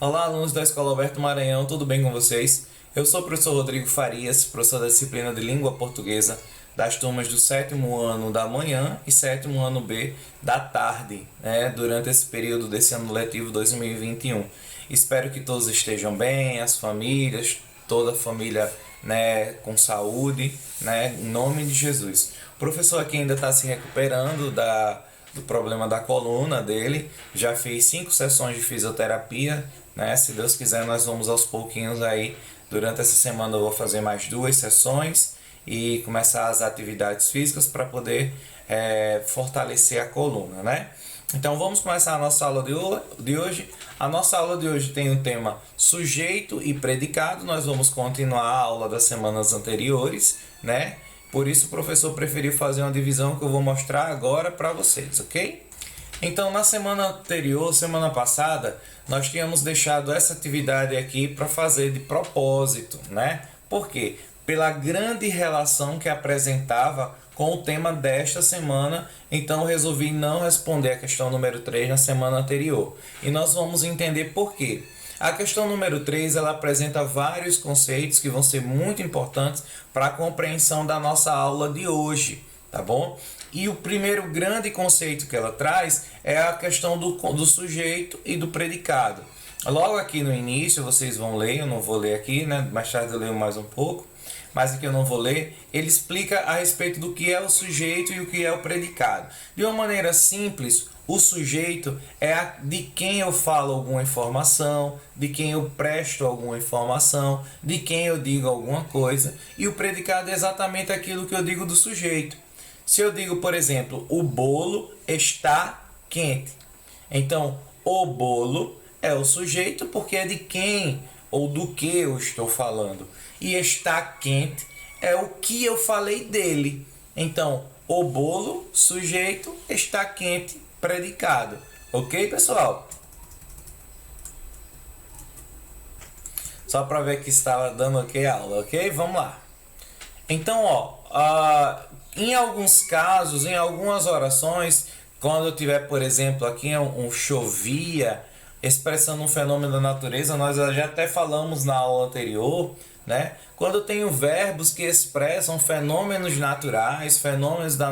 Olá, alunos da Escola Alberto Maranhão, tudo bem com vocês? Eu sou o professor Rodrigo Farias, professor da disciplina de Língua Portuguesa das turmas do 7º ano da manhã e 7º ano B da tarde, durante esse período desse ano letivo 2021. Espero que todos estejam bem, as famílias, toda a família, com saúde, em nome de Jesus. O professor aqui ainda está se recuperando do problema da coluna dele, já fez 5 sessões de fisioterapia, se Deus quiser nós vamos aos pouquinhos aí, durante essa semana eu vou fazer mais 2 sessões e começar as atividades físicas para poder fortalecer a coluna, Então vamos começar a nossa aula de hoje. A nossa aula de hoje tem o tema sujeito e predicado, nós vamos continuar a aula das semanas anteriores, Por isso o professor preferiu fazer uma divisão que eu vou mostrar agora para vocês, ok? Então, na semana anterior, semana passada, nós tínhamos deixado essa atividade aqui para fazer de propósito, Por quê? Pela grande relação que apresentava com o tema desta semana, então eu resolvi não responder a questão número 3 na semana anterior. E nós vamos entender por quê. A questão número 3, ela apresenta vários conceitos que vão ser muito importantes para a compreensão da nossa aula de hoje, tá bom? E o primeiro grande conceito que ela traz é a questão do sujeito e do predicado. Logo aqui no início, vocês vão ler, eu não vou ler aqui, mais tarde eu leio mais um pouco, mas aqui eu não vou ler, ele explica a respeito do que é o sujeito e o que é o predicado. De uma maneira simples, o sujeito é de quem eu falo alguma informação, de quem eu presto alguma informação, de quem eu digo alguma coisa, e o predicado é exatamente aquilo que eu digo do sujeito. Se eu digo, por exemplo, o bolo está quente, então o bolo é o sujeito porque é de quem ou do que eu estou falando. E está quente é o que eu falei dele. Então, o bolo, sujeito, está quente, predicado. Ok, pessoal? Só para ver que estava dando ok a aula, ok? Vamos lá. Então, em alguns casos, em algumas orações, quando eu tiver, por exemplo, aqui um chovia, expressando um fenômeno da natureza, nós já até falamos na aula anterior, Quando eu tenho verbos que expressam fenômenos naturais, fenômenos da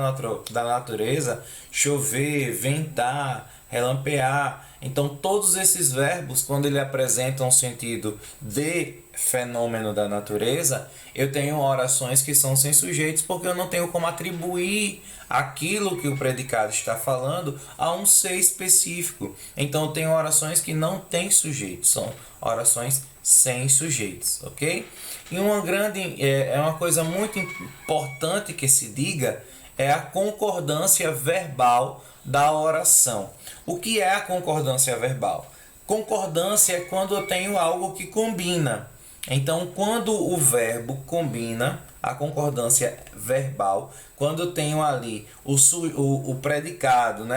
natureza, chover, ventar, relampear. Então, todos esses verbos, quando ele apresentam um sentido de fenômeno da natureza, eu tenho orações que são sem sujeitos, porque eu não tenho como atribuir aquilo que o predicado está falando a um ser específico. Então, eu tenho orações que não têm sujeitos, são orações sem sujeitos, ok? E uma coisa muito importante que se diga é a concordância verbal da oração. O que é a concordância verbal? Concordância é quando eu tenho algo que combina. Então, quando o verbo combina, a concordância verbal, quando eu tenho ali o predicado,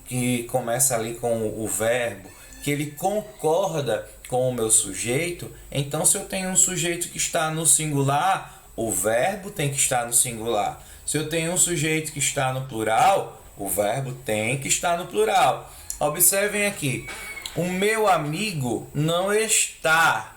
que começa ali com o verbo, que ele concorda com o meu sujeito, então se eu tenho um sujeito que está no singular, o verbo tem que estar no singular. Se eu tenho um sujeito que está no plural, o verbo tem que estar no plural. Observem aqui, o meu amigo não está,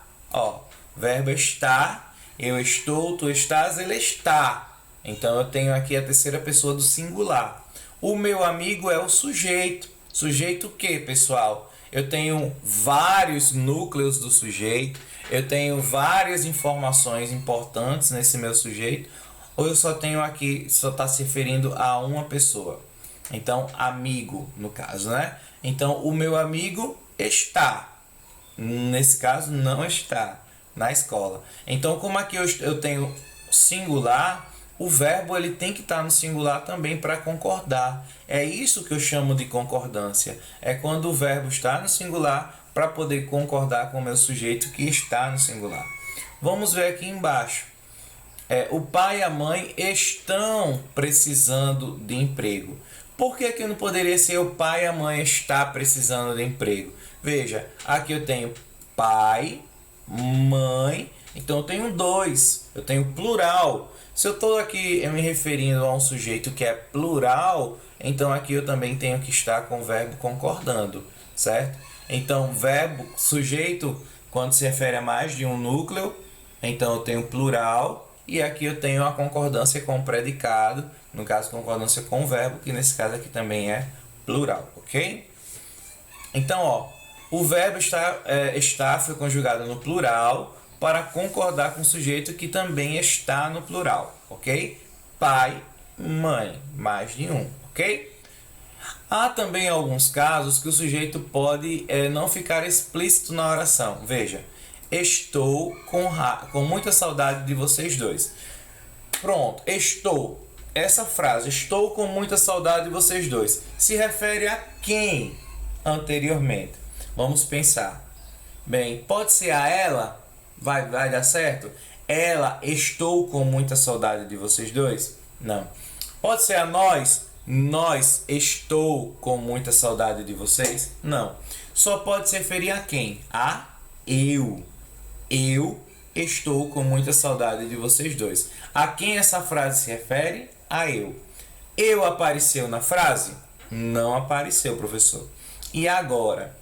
verbo estar, eu estou, tu estás, ele está. Então eu tenho aqui a terceira pessoa do singular. O meu amigo é o sujeito. Sujeito o quê, pessoal? Eu tenho vários núcleos do sujeito, eu tenho várias informações importantes nesse meu sujeito, ou eu só tenho aqui, só está se referindo a uma pessoa. Então, amigo, no caso, Então, o meu amigo está. Nesse caso, não está na escola. Então, como aqui eu tenho singular, o verbo ele tem que estar no singular também para concordar. É isso que eu chamo de concordância. É quando o verbo está no singular para poder concordar com o meu sujeito que está no singular. Vamos ver aqui embaixo. O pai e a mãe estão precisando de emprego. Por que não poderia ser o pai e a mãe está precisando de emprego? Veja, aqui eu tenho pai, mãe, então eu tenho 2, eu tenho plural. Se eu estou aqui me referindo a um sujeito que é plural, então aqui eu também tenho que estar com o verbo concordando, certo? Então, verbo, sujeito, quando se refere a mais de um núcleo, então eu tenho plural. E aqui eu tenho a concordância com o predicado, no caso, concordância com o verbo, que nesse caso aqui também é plural, ok? Então, ó, o verbo está foi conjugado no plural para concordar com o sujeito que também está no plural, ok? Pai, mãe, mais de um, ok? Há também alguns casos que o sujeito pode não ficar explícito na oração. Veja, estou com muita saudade de vocês dois. Pronto, estou. Essa frase, estou com muita saudade de vocês dois, se refere a quem anteriormente? Vamos pensar. Bem, pode ser a ela? Vai dar certo? Ela, estou com muita saudade de vocês dois? Não. Pode ser a nós? Nós, estou com muita saudade de vocês? Não. Só pode se referir a quem? A eu. Eu estou com muita saudade de vocês dois. A quem essa frase se refere? A eu. Eu apareceu na frase? Não apareceu, professor. E agora?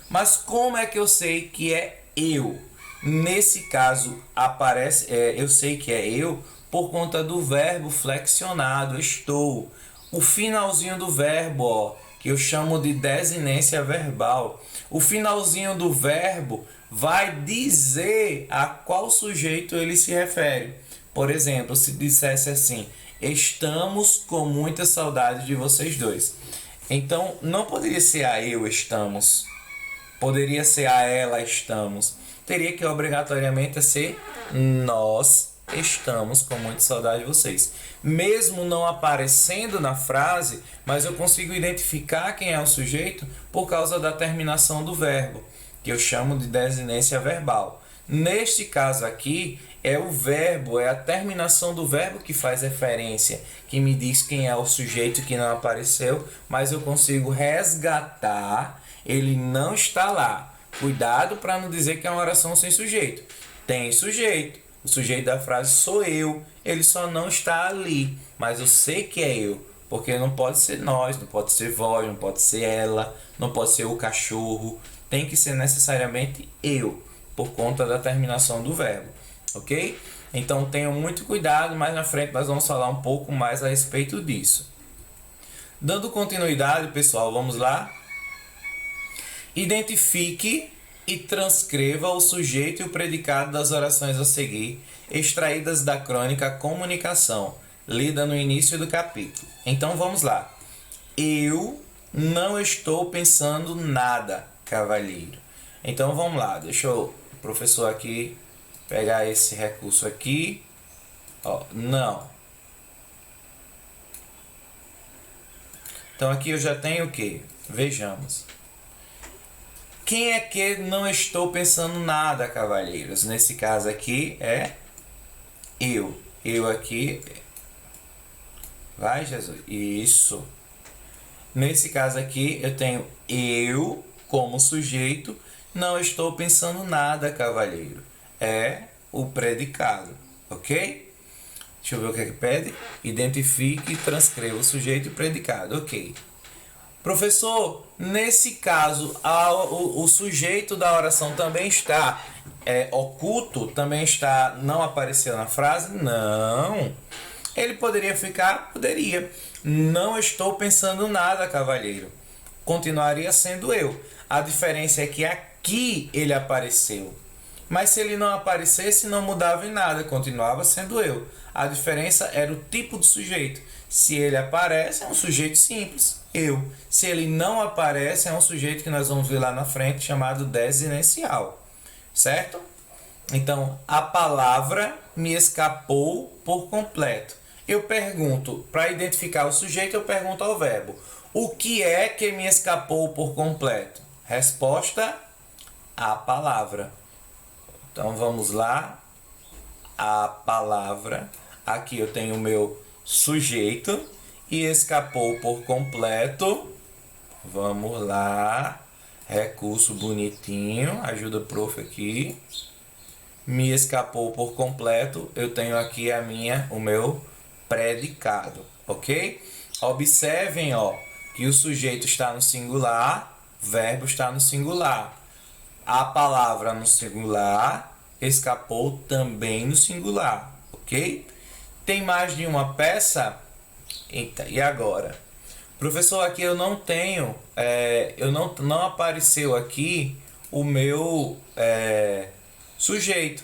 Mas como é que eu sei que é eu? Nesse caso, aparece, eu sei que é eu por conta do verbo flexionado, estou. O finalzinho do verbo, ó, que eu chamo de desinência verbal. O finalzinho do verbo vai dizer a qual sujeito ele se refere. Por exemplo, se dissesse assim, estamos com muita saudade de vocês dois. Então, não poderia ser a eu estamos. Poderia ser a ela estamos. Teria que obrigatoriamente ser nós estamos com muita saudade de vocês. Mesmo não aparecendo na frase, mas eu consigo identificar quem é o sujeito por causa da terminação do verbo, que eu chamo de desinência verbal. Neste caso aqui, é o verbo, é a terminação do verbo que faz referência, que me diz quem é o sujeito que não apareceu, mas eu consigo resgatar, ele não está lá. Cuidado para não dizer que é uma oração sem sujeito. Tem sujeito. O sujeito da frase sou eu, ele só não está ali, mas eu sei que é eu, porque não pode ser nós, não pode ser vós, não pode ser ela, não pode ser o cachorro, tem que ser necessariamente eu, por conta da terminação do verbo, ok? Então tenham muito cuidado, mais na frente nós vamos falar um pouco mais a respeito disso. Dando continuidade, pessoal, vamos lá? Identifique e transcreva o sujeito e o predicado das orações a seguir, extraídas da crônica Comunicação, lida no início do capítulo. Então vamos lá. Eu não estou pensando nada, cavalheiro. Então vamos lá, deixa o professor aqui pegar esse recurso aqui. Ó, não. Então aqui eu já tenho o quê? Vejamos. Quem é que não estou pensando nada, cavalheiros? Nesse caso aqui é eu. Eu aqui. Vai, Jesus. Isso. Nesse caso aqui eu tenho eu como sujeito. Não estou pensando nada, cavalheiro. É o predicado. Ok? Deixa eu ver o que é que pede. Identifique e transcreva o sujeito e o predicado. Ok. Professor, nesse caso, o sujeito da oração também está oculto? Também está, não apareceu na frase? Não. Ele poderia ficar? Poderia. Não estou pensando nada, cavalheiro. Continuaria sendo eu. A diferença é que aqui ele apareceu. Mas se ele não aparecesse, não mudava em nada, continuava sendo eu. A diferença era o tipo de sujeito. Se ele aparece, é um sujeito simples, eu. Se ele não aparece, é um sujeito que nós vamos ver lá na frente, chamado desinencial. Certo? Então, a palavra me escapou por completo. Eu pergunto, para identificar o sujeito, eu pergunto ao verbo. O que é que me escapou por completo? Resposta, a palavra. Então, vamos lá. A palavra. Aqui eu tenho o meu sujeito e escapou por completo. Vamos lá. Recurso bonitinho. Ajuda o prof aqui. Me escapou por completo. Eu tenho aqui o meu predicado. Ok? Observem, ó, que o sujeito está no singular. verbo está no singular. A palavra no singular escapou também no singular, ok? Tem mais de uma peça? Eita, e agora? Professor, aqui eu não tenho, não apareceu aqui o meu sujeito.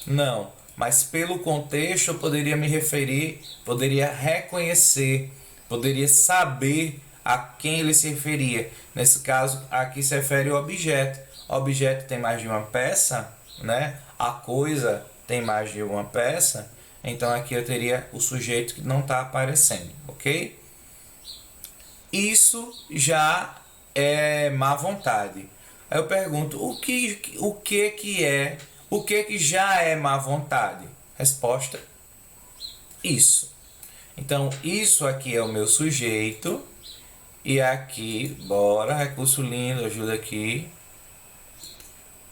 Não, mas pelo contexto eu poderia me referir, poderia reconhecer, poderia saber a quem ele se referia. Nesse caso, aqui se refere ao objeto. O objeto tem mais de uma peça, né? A coisa tem mais de uma peça. Então aqui eu teria o sujeito que não está aparecendo, ok? Isso já é má vontade. Aí eu pergunto, o que já é má vontade? Resposta, isso. Então, isso aqui é o meu sujeito. E aqui, bora, recurso lindo, ajuda aqui.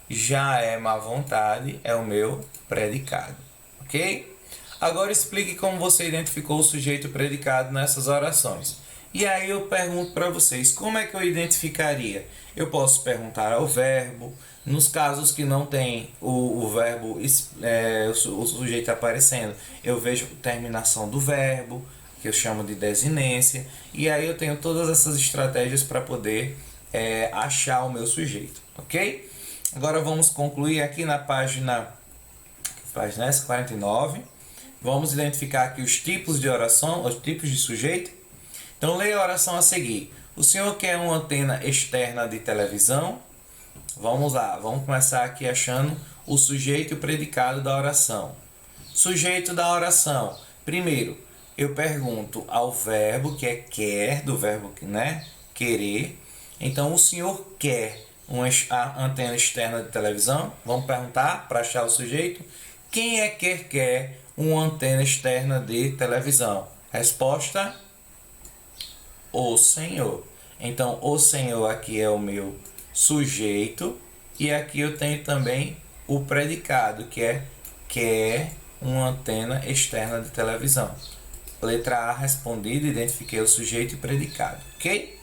Já é má vontade, é o meu predicado, ok? Agora explique como você identificou o sujeito e o predicado nessas orações. E aí eu pergunto para vocês, como é que eu identificaria? Eu posso perguntar ao verbo, nos casos que não tem o verbo, o sujeito aparecendo, eu vejo a terminação do verbo, que eu chamo de desinência, e aí eu tenho todas essas estratégias para poder achar o meu sujeito, ok? Agora vamos concluir aqui na página 49. Vamos identificar aqui os tipos de oração, os tipos de sujeito. Então, leia a oração a seguir. O senhor quer uma antena externa de televisão? Vamos lá, vamos começar aqui achando o sujeito e o predicado da oração. Sujeito da oração. Primeiro, eu pergunto ao verbo, que é quer, do verbo, né, querer. Então, o senhor quer uma antena externa de televisão? Vamos perguntar para achar o sujeito. Quem é que quer uma antena externa de televisão? Resposta, o senhor. Então, o senhor aqui é o meu sujeito. E aqui eu tenho também o predicado, que é quer uma antena externa de televisão. Letra A respondida, identifiquei o sujeito e predicado, ok?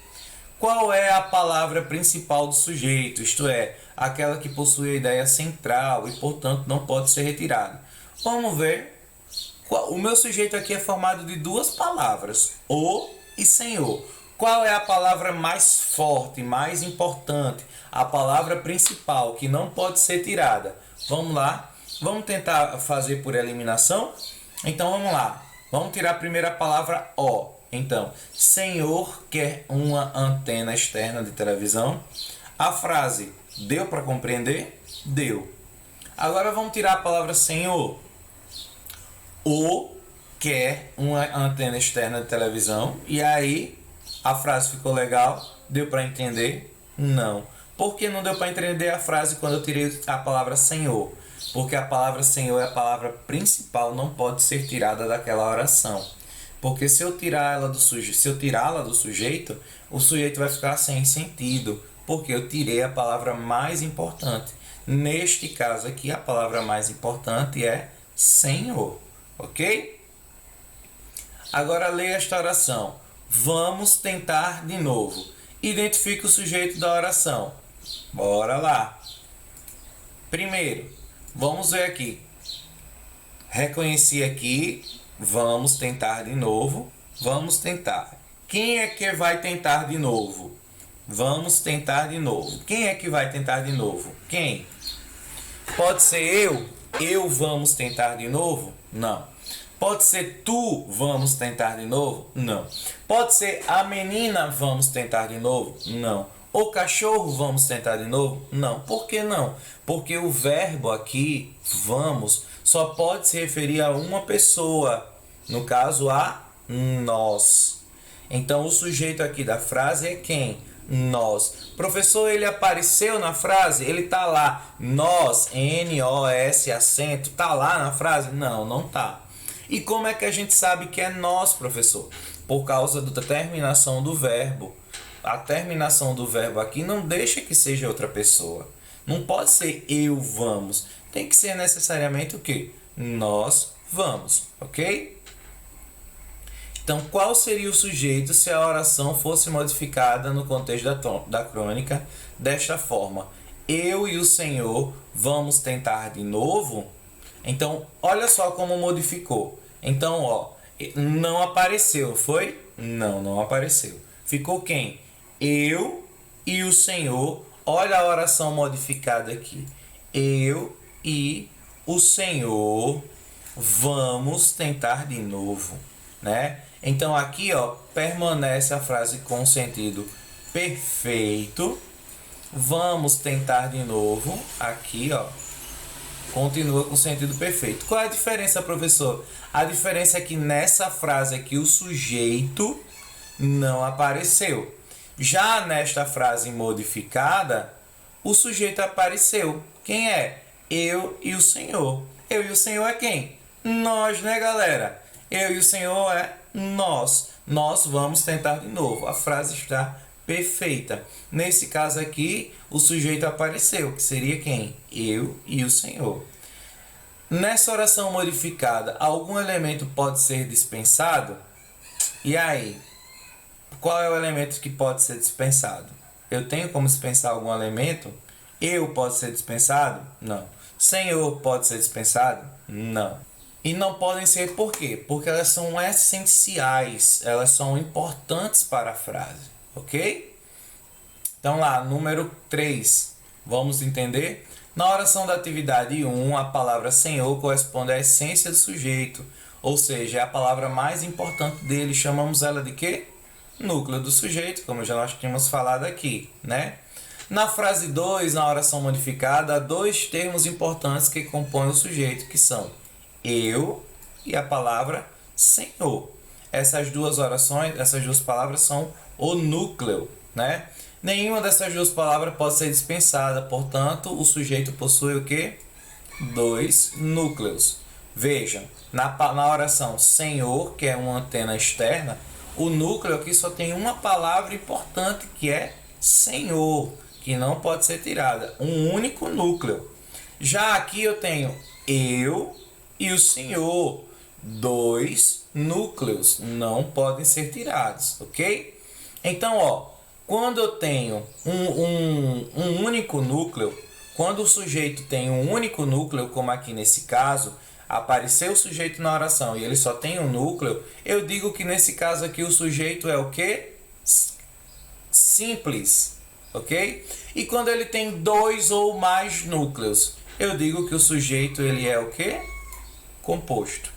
Qual é a palavra principal do sujeito? Isto é, aquela que possui a ideia central e, portanto, não pode ser retirada. Vamos ver. O meu sujeito aqui é formado de duas palavras, o e senhor. Qual é a palavra mais forte, mais importante? A palavra principal, que não pode ser tirada. Vamos lá. Vamos tentar fazer por eliminação? Então, vamos lá. Vamos tirar primeiro a palavra o. Então, senhor quer uma antena externa de televisão. A frase deu para compreender? Deu. Agora vamos tirar a palavra senhor. O quer uma antena externa de televisão. E aí, a frase ficou legal? Deu para entender? Não. Por que não deu para entender a frase quando eu tirei a palavra senhor? Porque a palavra senhor é a palavra principal, não pode ser tirada daquela oração. Porque se eu tirá-la do sujeito, o sujeito vai ficar sem sentido, porque eu tirei a palavra mais importante. Neste caso aqui, a palavra mais importante é senhor, ok? Agora leia esta oração. Vamos tentar de novo. Identifique o sujeito da oração. Bora lá. Primeiro, vamos ver aqui. Reconheci aqui. Vamos tentar de novo. Vamos tentar. Quem é que vai tentar de novo? Vamos tentar de novo. Quem é que vai tentar de novo? Quem? Pode ser eu? Eu vamos tentar de novo? Não. Pode ser tu vamos tentar de novo? Não. Pode ser a menina vamos tentar de novo? Não. O cachorro vamos tentar de novo? Não. Por que não? Porque o verbo aqui, vamos, só pode se referir a uma pessoa. No caso, a nós. Então, o sujeito aqui da frase é quem? Nós. Professor, ele apareceu na frase? Ele está lá. Nós, N-O-S, acento, está lá na frase? Não, não está. E como é que a gente sabe que é nós, professor? Por causa da terminação do verbo. A terminação do verbo aqui não deixa que seja outra pessoa. Não pode ser eu vamos. Tem que ser necessariamente o quê? Nós vamos, ok? Então, qual seria o sujeito se a oração fosse modificada no contexto da crônica desta forma? Eu e o Senhor vamos tentar de novo? Então, olha só como modificou. Então, ó, não apareceu, foi? Não, não apareceu. Ficou quem? Eu e o Senhor. Olha a oração modificada aqui. Eu e o Senhor vamos tentar de novo, né? Então aqui, ó, permanece a frase com sentido perfeito. Vamos tentar de novo. Aqui, ó, continua com sentido perfeito. Qual é a diferença, professor? A diferença é que nessa frase aqui o sujeito não apareceu. Já nesta frase modificada, o sujeito apareceu. Quem é? Eu e o Senhor. Eu e o Senhor é quem? Nós, né, galera? Eu e o Senhor é nós. Nós vamos tentar de novo. A frase está perfeita. Nesse caso aqui, o sujeito apareceu, que seria quem? Eu e o Senhor. Nessa oração modificada, algum elemento pode ser dispensado? E aí? Qual é o elemento que pode ser dispensado? Eu tenho como dispensar algum elemento? Eu pode ser dispensado? Não. Senhor pode ser dispensado? Não. E não podem ser por quê? Porque elas são essenciais, elas são importantes para a frase, ok? Então lá, número 3, vamos entender? Na oração da atividade 1, a palavra Senhor corresponde à essência do sujeito, ou seja, é a palavra mais importante dele. Chamamos ela de quê? Núcleo do sujeito, como já nós tínhamos falado aqui, né? Na frase 2, na oração modificada, há dois termos importantes que compõem o sujeito, que são eu e a palavra Senhor. Essas duas orações, essas duas palavras são o núcleo, né? Nenhuma dessas duas palavras pode ser dispensada, portanto, o sujeito possui o quê? Dois núcleos. Vejam, na oração Senhor, que é uma antena externa, o núcleo aqui só tem uma palavra importante, que é Senhor, que não pode ser tirada. Um único núcleo. Já aqui eu tenho eu e o Senhor. Dois núcleos não podem ser tirados, ok? Então, ó, quando eu tenho um único núcleo, quando o sujeito tem um único núcleo, como aqui nesse caso, apareceu o sujeito na oração e ele só tem um núcleo, eu digo que nesse caso aqui o sujeito é o quê? Simples, ok? E quando ele tem dois ou mais núcleos, eu digo que o sujeito ele é o quê? Composto.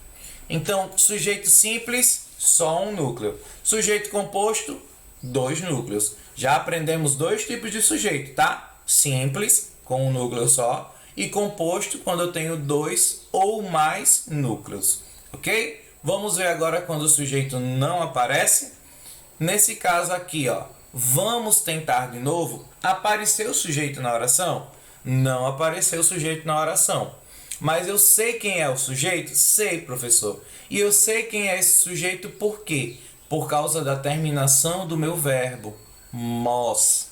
Então, sujeito simples, só um núcleo. Sujeito composto, dois núcleos. Já aprendemos dois tipos de sujeito, tá? Simples, com um núcleo só, e composto quando eu tenho dois ou mais núcleos, ok? Vamos ver agora quando o sujeito não aparece. Nesse caso aqui, ó, vamos tentar de novo. Apareceu o sujeito na oração? Não apareceu o sujeito na oração. Mas eu sei quem é o sujeito? Sei, professor. E eu sei quem é esse sujeito por quê? Por causa da terminação do meu verbo, mos.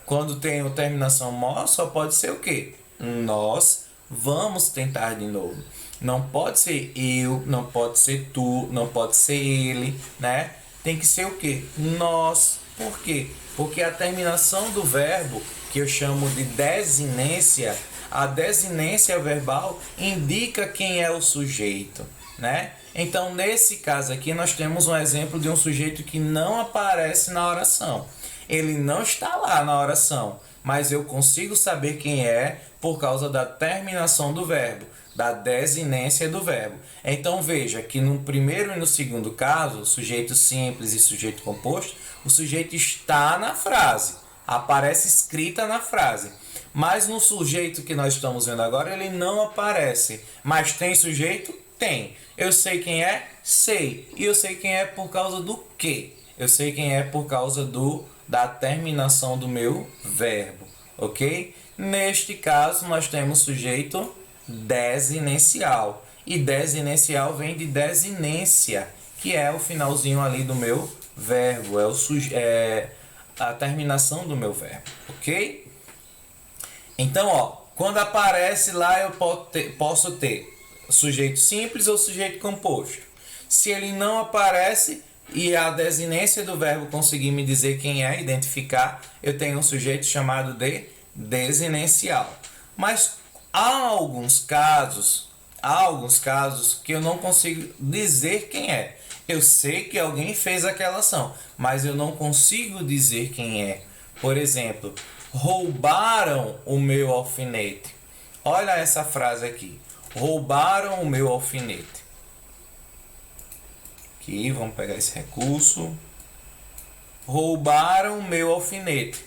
Quando tenho terminação mos, só pode ser o quê? Nós vamos tentar de novo. Não pode ser eu, não pode ser tu, não pode ser ele, né? Tem que ser o quê? Nós. Por quê? Porque a terminação do verbo, que eu chamo de desinência, a desinência verbal indica quem é o sujeito, né? Então, nesse caso aqui, nós temos um exemplo de um sujeito que não aparece na oração. Ele não está lá na oração, mas eu consigo saber quem é por causa da terminação do verbo, da desinência do verbo. Então, veja que no primeiro e no segundo caso, sujeito simples e sujeito composto, o sujeito está na frase, aparece escrita na frase. Mas no sujeito que nós estamos vendo agora, ele não aparece. Mas tem sujeito? Tem. Eu sei quem é? Sei. E eu sei quem é por causa do quê? Eu sei quem é por causa da terminação do meu verbo, ok? Neste caso, nós temos sujeito desinencial. E desinencial vem de desinência, que é o finalzinho ali do meu verbo, é a terminação do meu verbo, ok? Então, ó, quando aparece lá, eu posso ter sujeito simples ou sujeito composto. Se ele não aparece, e a desinência do verbo conseguir me dizer quem é, identificar, eu tenho um sujeito chamado de desinencial. Mas há alguns casos que eu não consigo dizer quem é. Eu sei que alguém fez aquela ação, mas eu não consigo dizer quem é. Por exemplo, roubaram o meu alfinete. Olha essa frase aqui. Roubaram o meu alfinete. Aqui, vamos pegar esse recurso. Roubaram o meu alfinete.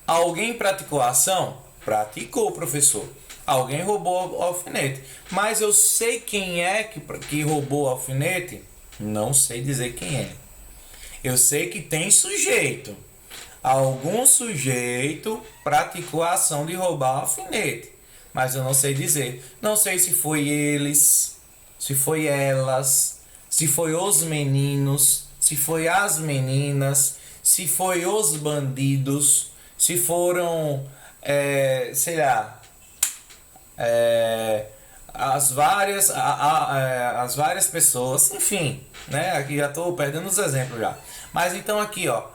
Alguém praticou a ação? Praticou, professor. Alguém roubou o alfinete. Mas eu sei quem é que roubou o alfinete? Não sei dizer quem é. Eu sei que tem sujeito. Algum sujeito praticou a ação de roubar o alfinete. Mas eu não sei dizer. Não sei se foi eles, se foi elas, se foi os meninos, se foi as meninas, se foi os bandidos, se foram, sei lá, as várias pessoas, enfim, né? Aqui já estou perdendo os exemplos já. Mas então aqui, ó,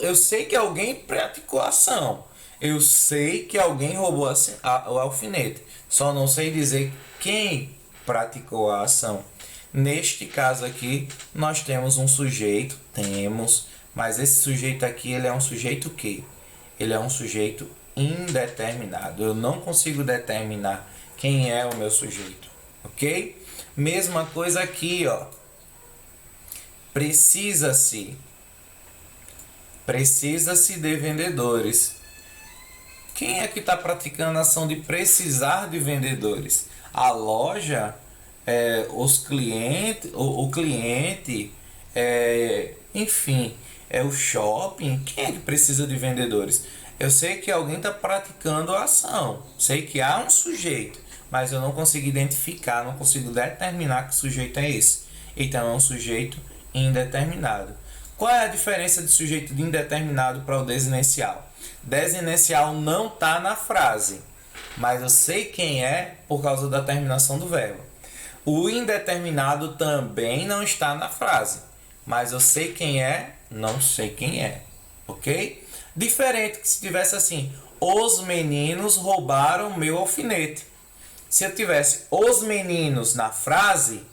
eu sei que alguém praticou a ação. Eu sei que alguém roubou o alfinete. Só não sei dizer quem praticou a ação. Neste caso aqui, nós temos um sujeito, mas esse sujeito aqui, ele é um sujeito que? Ele é um sujeito indeterminado. Eu não consigo determinar quem é o meu sujeito, ok? Mesma coisa aqui, ó. Precisa-se de vendedores. Quem é que está praticando a ação de precisar de vendedores? A loja, os clientes, o cliente, enfim, o shopping. Quem é que precisa de vendedores? Eu sei que alguém está praticando a ação. Sei que há um sujeito, mas eu não consigo identificar, não consigo determinar que sujeito é esse. Então é um sujeito indeterminado. Qual é a diferença de sujeito de indeterminado para o desinencial? Desinencial não está na frase, mas eu sei quem é por causa da terminação do verbo. O indeterminado também não está na frase, mas eu sei quem é, não sei quem é, ok? Diferente que se tivesse assim, os meninos roubaram meu alfinete. Se eu tivesse os meninos na frase,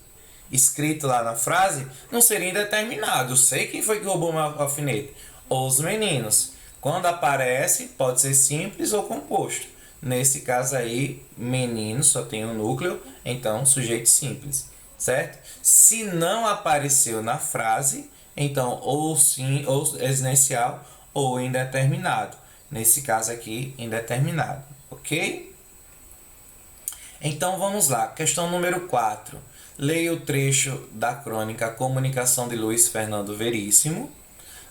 escrito lá na frase, não seria indeterminado. Eu sei quem foi que roubou meu alfinete. Os meninos. Quando aparece, pode ser simples ou composto. Nesse caso aí, menino só tem um núcleo, então sujeito simples, certo? Se não apareceu na frase, então ou sim, ou existencial, ou indeterminado. Nesse caso aqui, indeterminado, ok? Então vamos lá, questão número 4. Leia o trecho da crônica Comunicação de Luiz Fernando Veríssimo.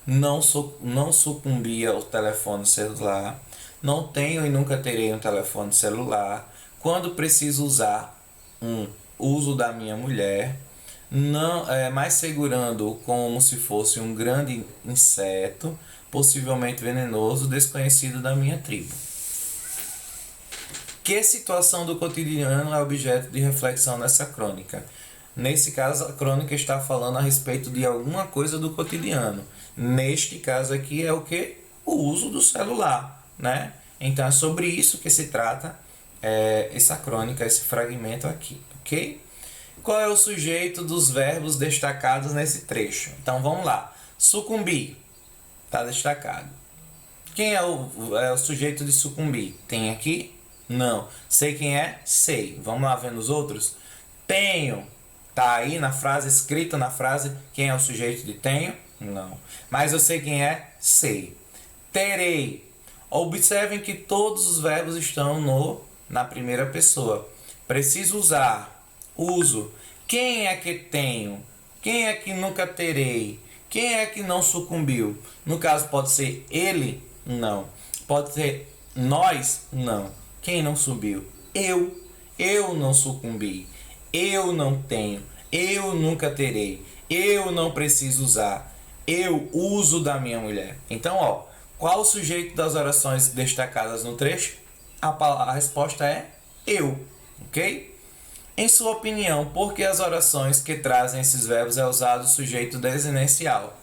Não sucumbia ao telefone celular. Não tenho e nunca terei um telefone celular. Quando preciso usar uso da minha mulher. Não, mais segurando-o como se fosse um grande inseto, possivelmente venenoso, desconhecido da minha tribo. Que situação do cotidiano é objeto de reflexão nessa crônica? Nesse caso, a crônica está falando a respeito de alguma coisa do cotidiano. Neste caso aqui é o que? O uso do celular, né? Então é sobre isso que se trata essa crônica, esse fragmento aqui, ok? Qual é o sujeito dos verbos destacados nesse trecho? Então vamos lá. Sucumbir, está destacado. Quem é o sujeito de sucumbir? Tem aqui? Não. Sei quem é? Sei. Vamos lá vendo os outros? Tenho. Tá aí na frase, escrito na frase, quem é o sujeito de tenho? Não. Mas eu sei quem é? Sei. Terei. Observem que todos os verbos estão na primeira pessoa. Preciso usar. Uso. Quem é que tenho? Quem é que nunca terei? Quem é que não sucumbiu? No caso, pode ser ele? Não. Pode ser nós? Não. Quem não subiu? Eu. Eu não sucumbi. Eu não tenho. Eu nunca terei. Eu não preciso usar. Eu uso da minha mulher. Então, ó, qual o sujeito das orações destacadas no trecho? A resposta é eu, ok? Em sua opinião, por que as orações que trazem esses verbos é usado o sujeito desinencial?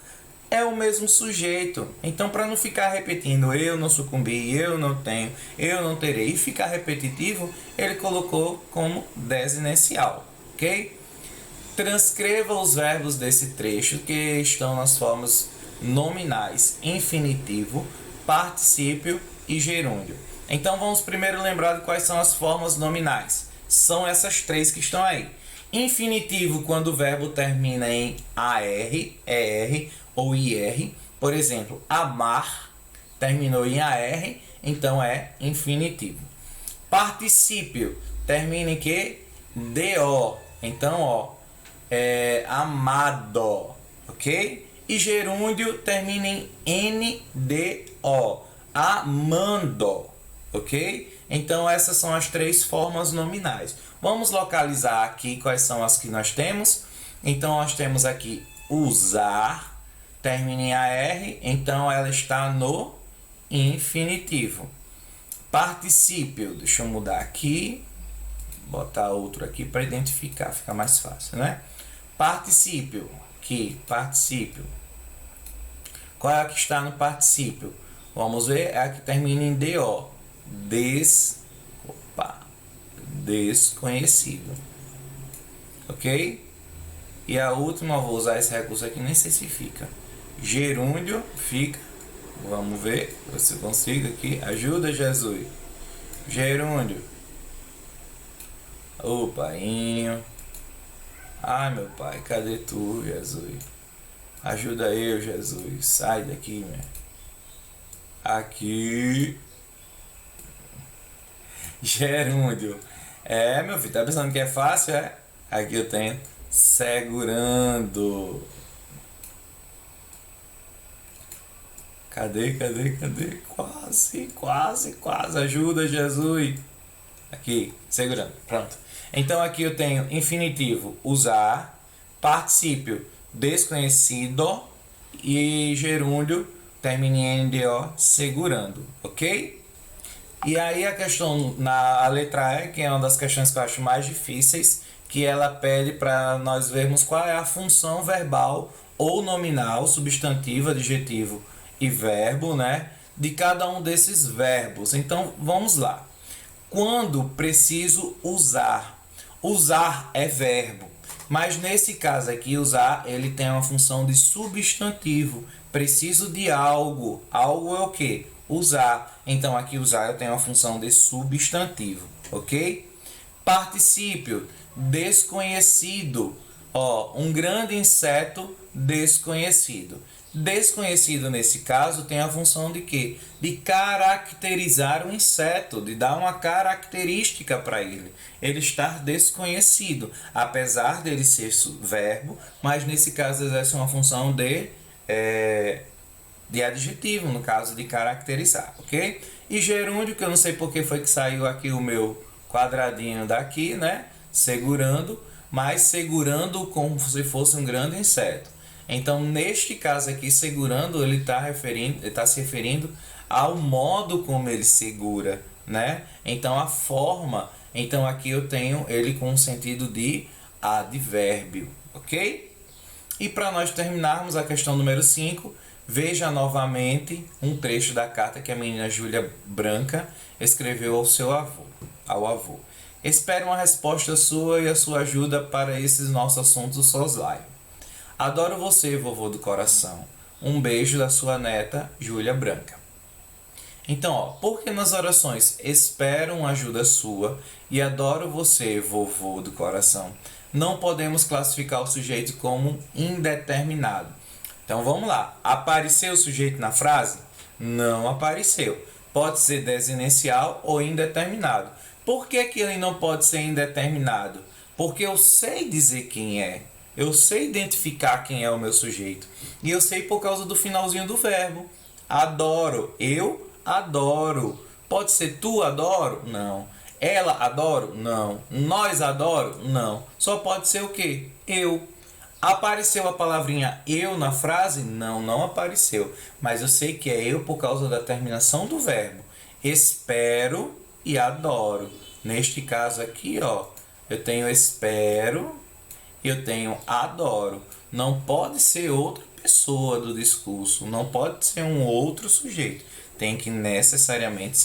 É o mesmo sujeito. Então, para não ficar repetindo eu não sucumbi, eu não tenho, eu não terei e ficar repetitivo, ele colocou como desinencial, ok? Transcreva os verbos desse trecho que estão nas formas nominais, infinitivo, particípio e gerúndio. Então, vamos primeiro lembrar de quais são as formas nominais. São essas três que estão aí. Infinitivo, quando o verbo termina em AR, ER ou IR. Por exemplo, amar terminou em AR, então é infinitivo. Particípio termina em que? DO. Então, ó, é amado, ok? E gerúndio termina em NDO, amando, ok? Então, essas são as três formas nominais. Vamos localizar aqui quais são as que nós temos. Então, nós temos aqui usar, termina em AR, então ela está no infinitivo. Particípio, deixa eu mudar aqui, botar outro aqui para identificar, fica mais fácil, né? Particípio, aqui, particípio. Qual é a que está no particípio? Vamos ver, é a que termina em DO. Desconhecido. Ok? E a última, eu vou usar esse recurso aqui, nem sei se fica. Gerúndio fica. Vamos ver se eu consigo aqui. Ajuda, Jesus. Gerúndio. Ô, painho. Ai, meu pai, cadê tu, Jesus? Ajuda eu, Jesus. Sai daqui, meu. Aqui. Gerúndio. É, meu filho, tá pensando que é fácil, é? Aqui eu tenho segurando. Cadê? Quase. Ajuda, Jesus. Aqui, segurando. Pronto. Então aqui eu tenho infinitivo, usar, particípio, desconhecido e gerúndio, termina em NDO, segurando, ok? E aí a questão na letra E, que é uma das questões que eu acho mais difíceis, que ela pede para nós vermos qual é a função verbal ou nominal, substantivo, adjetivo e verbo, né, de cada um desses verbos. Então, vamos lá. Quando preciso usar. Usar é verbo, mas nesse caso aqui, usar, ele tem uma função de substantivo. Preciso de algo. Algo é o quê? Usar. Então, aqui usar eu tenho uma função de substantivo, ok? Particípio, desconhecido. Ó, um grande inseto desconhecido. Desconhecido, nesse caso, tem a função de quê? De caracterizar o inseto, de dar uma característica para ele. Ele está desconhecido, apesar dele ser verbo, mas nesse caso exerce uma função de adjetivo, no caso de caracterizar, ok? E gerúndio, que eu não sei porque foi que saiu aqui o meu quadradinho daqui, né? Segurando, mas segurando como se fosse um grande inseto. Então, neste caso aqui, segurando, ele está se referindo ao modo como ele segura, né? Então, a forma. Então, aqui eu tenho ele com o sentido de advérbio, ok? E para nós terminarmos a questão número 5, veja novamente um trecho da carta que a menina Júlia Branca escreveu ao avô. Espero uma resposta sua e a sua ajuda para esses nossos assuntos do soslaio. Adoro você, vovô do coração. Um beijo da sua neta, Júlia Branca. Então, ó, porque nas orações espero uma ajuda sua e adoro você, vovô do coração, não podemos classificar o sujeito como indeterminado. Então, vamos lá. Apareceu o sujeito na frase? Não apareceu. Pode ser desinencial ou indeterminado. Por que que ele não pode ser indeterminado? Porque eu sei dizer quem é. Eu sei identificar quem é o meu sujeito. E eu sei por causa do finalzinho do verbo. Adoro. Eu adoro. Pode ser tu adoro? Não. Ela adoro? Não. Nós adoro? Não. Só pode ser o quê? Eu. Apareceu a palavrinha eu na frase? Não, não apareceu. Mas eu sei que é eu por causa da terminação do verbo. Espero e adoro. Neste caso aqui, ó, eu tenho espero e eu tenho adoro. Não pode ser outra pessoa do discurso, não pode ser um outro sujeito. Tem que necessariamente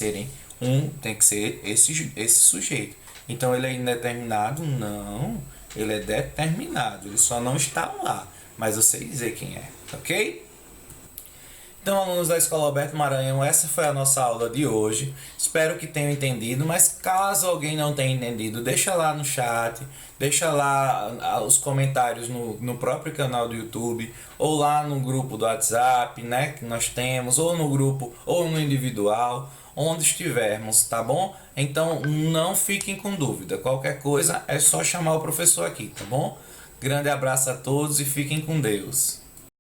tem que ser esse sujeito. Então ele é indeterminado? Não, ele é determinado, ele só não está lá, mas eu sei dizer quem é, ok? Então, alunos da Escola Alberto Maranhão, essa foi a nossa aula de hoje. Espero que tenham entendido, mas caso alguém não tenha entendido, deixa lá no chat, deixa lá os comentários no próprio canal do YouTube, ou lá no grupo do WhatsApp, né, que nós temos, ou no grupo, ou no individual, onde estivermos, tá bom? Então, não fiquem com dúvida. Qualquer coisa é só chamar o professor aqui, tá bom? Grande abraço a todos e fiquem com Deus.